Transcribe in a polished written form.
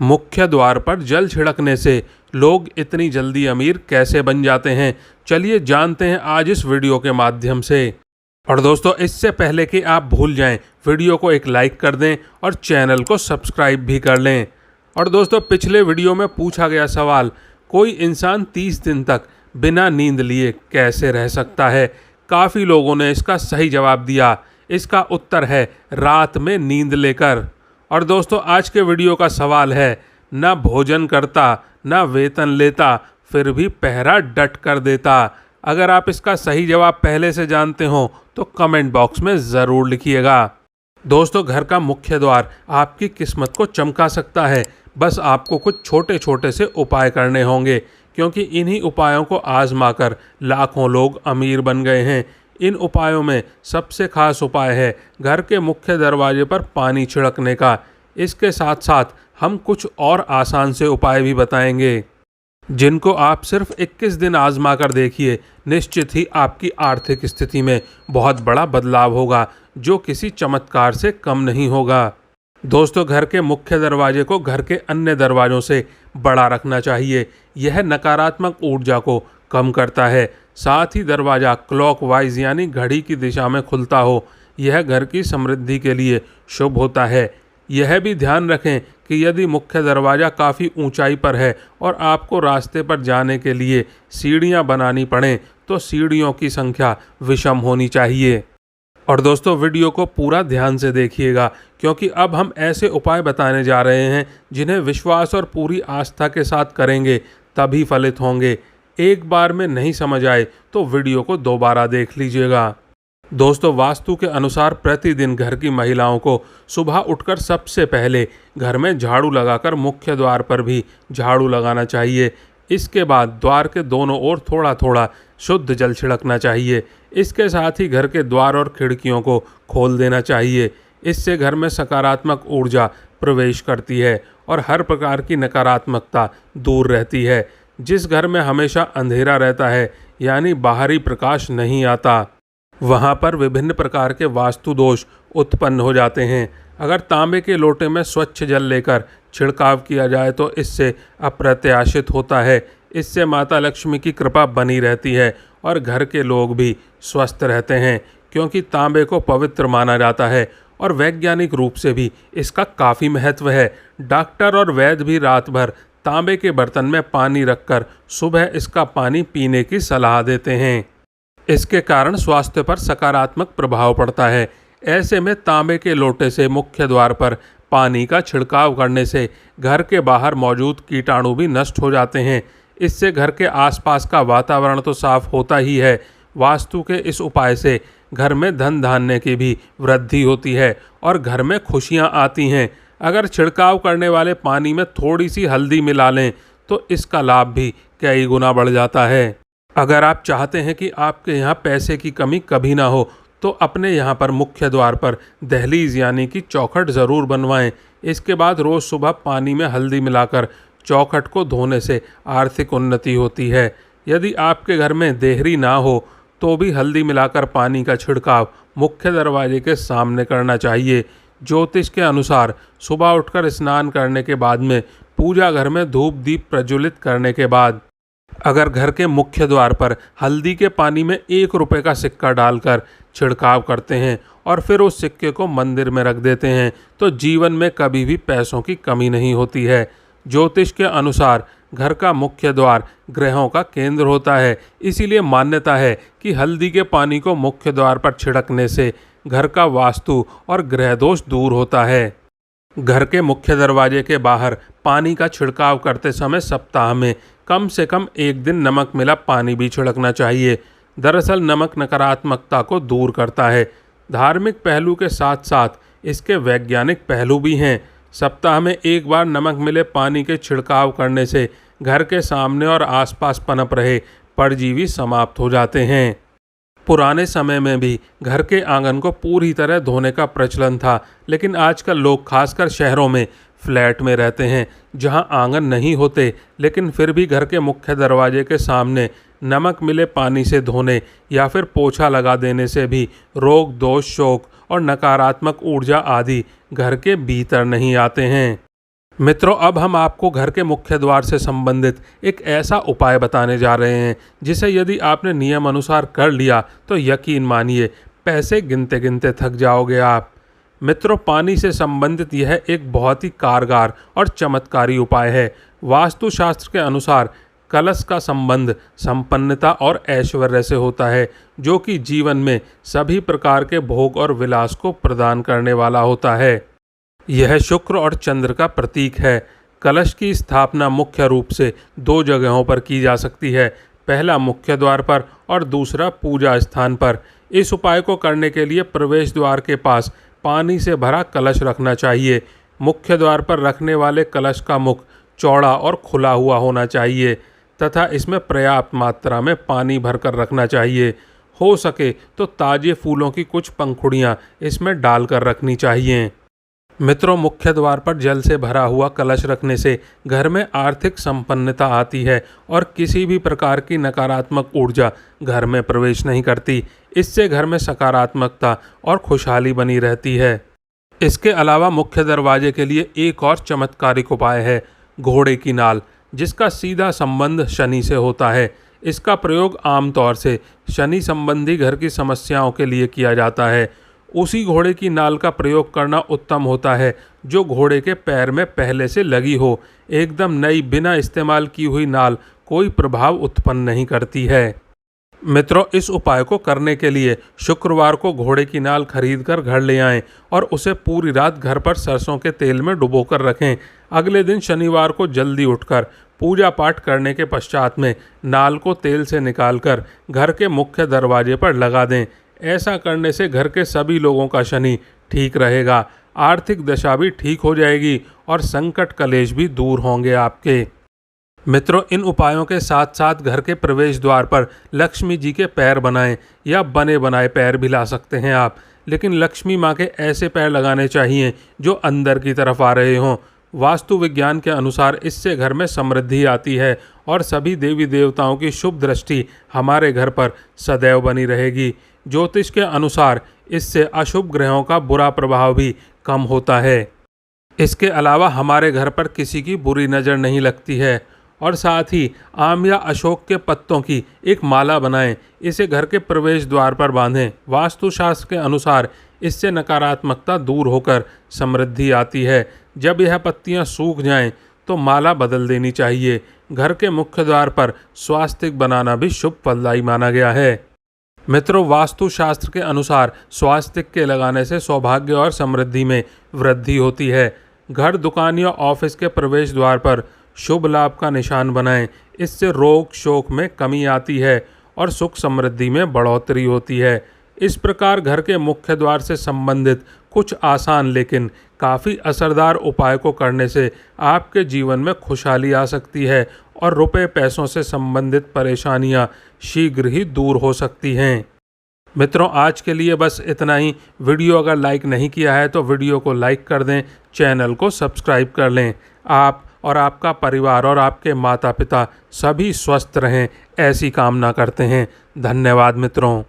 मुख्य द्वार पर जल छिड़कने से लोग इतनी जल्दी अमीर कैसे बन जाते हैं? चलिए जानते हैं आज इस वीडियो के माध्यम से। और दोस्तों, इससे पहले कि आप भूल जाएं, वीडियो को एक लाइक कर दें और चैनल को सब्सक्राइब भी कर लें। और दोस्तों, पिछले वीडियो में पूछा गया सवाल, कोई इंसान 30 दिन तक बिना नींद लिए कैसे रह सकता है? काफ़ी लोगों ने इसका सही जवाब दिया। इसका उत्तर है रात में नींद लेकर। और दोस्तों, आज के वीडियो का सवाल है, ना भोजन करता, ना वेतन लेता, फिर भी पहरा डट कर देता। अगर आप इसका सही जवाब पहले से जानते हो तो कमेंट बॉक्स में ज़रूर लिखिएगा। दोस्तों, घर का मुख्य द्वार आपकी किस्मत को चमका सकता है। बस आपको कुछ छोटे छोटे से उपाय करने होंगे, क्योंकि इन्हीं उपायों को आजमाकर लाखों लोग अमीर बन गए हैं। इन उपायों में सबसे खास उपाय है घर के मुख्य दरवाजे पर पानी छिड़कने का। इसके साथ साथ हम कुछ और आसान से उपाय भी बताएंगे, जिनको आप सिर्फ 21 दिन आजमा कर देखिए। निश्चित ही आपकी आर्थिक स्थिति में बहुत बड़ा बदलाव होगा, जो किसी चमत्कार से कम नहीं होगा। दोस्तों, घर के मुख्य दरवाजे को घर के अन्य दरवाजों से बड़ा रखना चाहिए। यह नकारात्मक ऊर्जा को कम करता है। साथ ही दरवाज़ा क्लॉकवाइज यानी घड़ी की दिशा में खुलता हो। यह घर की समृद्धि के लिए शुभ होता है। यह भी ध्यान रखें कि यदि मुख्य दरवाज़ा काफ़ी ऊंचाई पर है और आपको रास्ते पर जाने के लिए सीढ़ियां बनानी पड़ें, तो सीढ़ियों की संख्या विषम होनी चाहिए। और दोस्तों, वीडियो को पूरा ध्यान से देखिएगा, क्योंकि अब हम ऐसे उपाय बताने जा रहे हैं जिन्हें विश्वास और पूरी आस्था के साथ करेंगे तभी फलित होंगे। एक बार में नहीं समझ आए तो वीडियो को दोबारा देख लीजिएगा। दोस्तों, वास्तु के अनुसार प्रतिदिन घर की महिलाओं को सुबह उठकर सबसे पहले घर में झाड़ू लगाकर मुख्य द्वार पर भी झाड़ू लगाना चाहिए। इसके बाद द्वार के दोनों ओर थोड़ा थोड़ा शुद्ध जल छिड़कना चाहिए। इसके साथ ही घर के द्वार और खिड़कियों को खोल देना चाहिए। इससे घर में सकारात्मक ऊर्जा प्रवेश करती है और हर प्रकार की नकारात्मकता दूर रहती है। जिस घर में हमेशा अंधेरा रहता है, यानी बाहरी प्रकाश नहीं आता, वहाँ पर विभिन्न प्रकार के वास्तु दोष उत्पन्न हो जाते हैं। अगर तांबे के लोटे में स्वच्छ जल लेकर छिड़काव किया जाए तो इससे अप्रत्याशित होता है। इससे माता लक्ष्मी की कृपा बनी रहती है और घर के लोग भी स्वस्थ रहते हैं, क्योंकि तांबे को पवित्र माना जाता है और वैज्ञानिक रूप से भी इसका काफ़ी महत्व है। डॉक्टर और वैद्य भी रात भर तांबे के बर्तन में पानी रखकर सुबह इसका पानी पीने की सलाह देते हैं। इसके कारण स्वास्थ्य पर सकारात्मक प्रभाव पड़ता है। ऐसे में तांबे के लोटे से मुख्य द्वार पर पानी का छिड़काव करने से घर के बाहर मौजूद कीटाणु भी नष्ट हो जाते हैं। इससे घर के आसपास का वातावरण तो साफ होता ही है, वास्तु के इस उपाय से घर में धन धान्य की भी वृद्धि होती है और घर में खुशियां आती हैं। अगर छिड़काव करने वाले पानी में थोड़ी सी हल्दी मिला लें तो इसका लाभ भी कई गुना बढ़ जाता है। अगर आप चाहते हैं कि आपके यहाँ पैसे की कमी कभी ना हो, तो अपने यहाँ पर मुख्य द्वार पर दहलीज यानी कि चौखट ज़रूर बनवाएं। इसके बाद रोज़ सुबह पानी में हल्दी मिलाकर चौखट को धोने से आर्थिक उन्नति होती है। यदि आपके घर में देहरी ना हो तो भी हल्दी मिलाकर पानी का छिड़काव मुख्य दरवाजे के सामने करना चाहिए। ज्योतिष के अनुसार सुबह उठकर स्नान करने के बाद में पूजा घर में धूप दीप प्रज्वलित करने के बाद अगर घर के मुख्य द्वार पर हल्दी के पानी में 1 रुपये का सिक्का डालकर छिड़काव करते हैं और फिर उस सिक्के को मंदिर में रख देते हैं, तो जीवन में कभी भी पैसों की कमी नहीं होती है। ज्योतिष के अनुसार घर का मुख्य द्वार ग्रहों का केंद्र होता है। इसीलिए मान्यता है कि हल्दी के पानी को मुख्य द्वार पर छिड़कने से घर का वास्तु और ग्रह दोष दूर होता है। घर के मुख्य दरवाजे के बाहर पानी का छिड़काव करते समय सप्ताह में कम से कम 1 दिन नमक मिला पानी भी छिड़कना चाहिए। दरअसल नमक नकारात्मकता को दूर करता है। धार्मिक पहलू के साथ साथ इसके वैज्ञानिक पहलू भी हैं। सप्ताह में 1 बार नमक मिले पानी के छिड़काव करने से घर के सामने और आसपास पनप रहे परजीवी समाप्त हो जाते हैं। पुराने समय में भी घर के आंगन को पूरी तरह धोने का प्रचलन था, लेकिन आजकल लोग खासकर शहरों में फ्लैट में रहते हैं जहां आंगन नहीं होते, लेकिन फिर भी घर के मुख्य दरवाजे के सामने नमक मिले पानी से धोने या फिर पोछा लगा देने से भी रोग दोष शोक और नकारात्मक ऊर्जा आदि घर के भीतर नहीं आते हैं। मित्रों, अब हम आपको घर के मुख्य द्वार से संबंधित एक ऐसा उपाय बताने जा रहे हैं जिसे यदि आपने नियम अनुसार कर लिया तो यकीन मानिए पैसे गिनते गिनते थक जाओगे आप। मित्रों, पानी से संबंधित यह एक बहुत ही कारगर और चमत्कारी उपाय है। वास्तुशास्त्र के अनुसार कलश का संबंध संपन्नता और ऐश्वर्य से होता है, जो कि जीवन में सभी प्रकार के भोग और विलास को प्रदान करने वाला होता है। यह शुक्र और चंद्र का प्रतीक है। कलश की स्थापना मुख्य रूप से दो जगहों पर की जा सकती है, पहला मुख्य द्वार पर और दूसरा पूजा स्थान पर। इस उपाय को करने के लिए प्रवेश द्वार के पास पानी से भरा कलश रखना चाहिए। मुख्य द्वार पर रखने वाले कलश का मुख चौड़ा और खुला हुआ होना चाहिए तथा इसमें पर्याप्त मात्रा में पानी भरकर रखना चाहिए। हो सके तो ताजे फूलों की कुछ पंखुड़ियां इसमें डालकर रखनी चाहिए। मित्रों, मुख्य द्वार पर जल से भरा हुआ कलश रखने से घर में आर्थिक संपन्नता आती है और किसी भी प्रकार की नकारात्मक ऊर्जा घर में प्रवेश नहीं करती। इससे घर में सकारात्मकता और खुशहाली बनी रहती है। इसके अलावा मुख्य दरवाजे के लिए एक और चमत्कारिक उपाय है, घोड़े की नाल, जिसका सीधा संबंध शनि से होता है। इसका प्रयोग आमतौर से शनि संबंधी घर की समस्याओं के लिए किया जाता है। उसी घोड़े की नाल का प्रयोग करना उत्तम होता है जो घोड़े के पैर में पहले से लगी हो। एकदम नई बिना इस्तेमाल की हुई नाल कोई प्रभाव उत्पन्न नहीं करती है। मित्रों, इस उपाय को करने के लिए शुक्रवार को घोड़े की नाल खरीद कर घर ले आएं और उसे पूरी रात घर पर सरसों के तेल में डुबोकर रखें। अगले दिन शनिवार को जल्दी उठकर पूजा पाठ करने के पश्चात में नाल को तेल से निकालकर घर के मुख्य दरवाजे पर लगा दें। ऐसा करने से घर के सभी लोगों का शनि ठीक रहेगा, आर्थिक दशा भी ठीक हो जाएगी और संकट कलेश भी दूर होंगे आपके। मित्रों, इन उपायों के साथ साथ घर के प्रवेश द्वार पर लक्ष्मी जी के पैर बनाएं या बने बनाए पैर भी ला सकते हैं आप, लेकिन लक्ष्मी माँ के ऐसे पैर लगाने चाहिए जो अंदर की तरफ आ रहे हों। वास्तु विज्ञान के अनुसार इससे घर में समृद्धि आती है और सभी देवी देवताओं की शुभ दृष्टि हमारे घर पर सदैव बनी रहेगी। ज्योतिष के अनुसार इससे अशुभ ग्रहों का बुरा प्रभाव भी कम होता है। इसके अलावा हमारे घर पर किसी की बुरी नज़र नहीं लगती है। और साथ ही आम या अशोक के पत्तों की एक माला बनाएं, इसे घर के प्रवेश द्वार पर बांधें। वास्तुशास्त्र के अनुसार इससे नकारात्मकता दूर होकर समृद्धि आती है। जब यह पत्तियां सूख जाएं तो माला बदल देनी चाहिए। घर के मुख्य द्वार पर स्वास्तिक बनाना भी शुभ फलदायी माना गया है। मित्रों, वास्तुशास्त्र के अनुसार स्वास्तिक के लगाने से सौभाग्य और समृद्धि में वृद्धि होती है। घर, दुकान या ऑफिस के प्रवेश द्वार पर शुभ लाभ का निशान बनाएं। इससे रोग शोक में कमी आती है और सुख समृद्धि में बढ़ोतरी होती है। इस प्रकार घर के मुख्य द्वार से संबंधित कुछ आसान लेकिन काफ़ी असरदार उपाय को करने से आपके जीवन में खुशहाली आ सकती है और रुपए पैसों से संबंधित परेशानियां शीघ्र ही दूर हो सकती हैं। मित्रों, आज के लिए बस इतना ही। वीडियो अगर लाइक नहीं किया है तो वीडियो को लाइक कर दें, चैनल को सब्सक्राइब कर लें। आप और आपका परिवार और आपके माता पिता सभी स्वस्थ रहें, ऐसी कामना करते हैं। धन्यवाद मित्रों।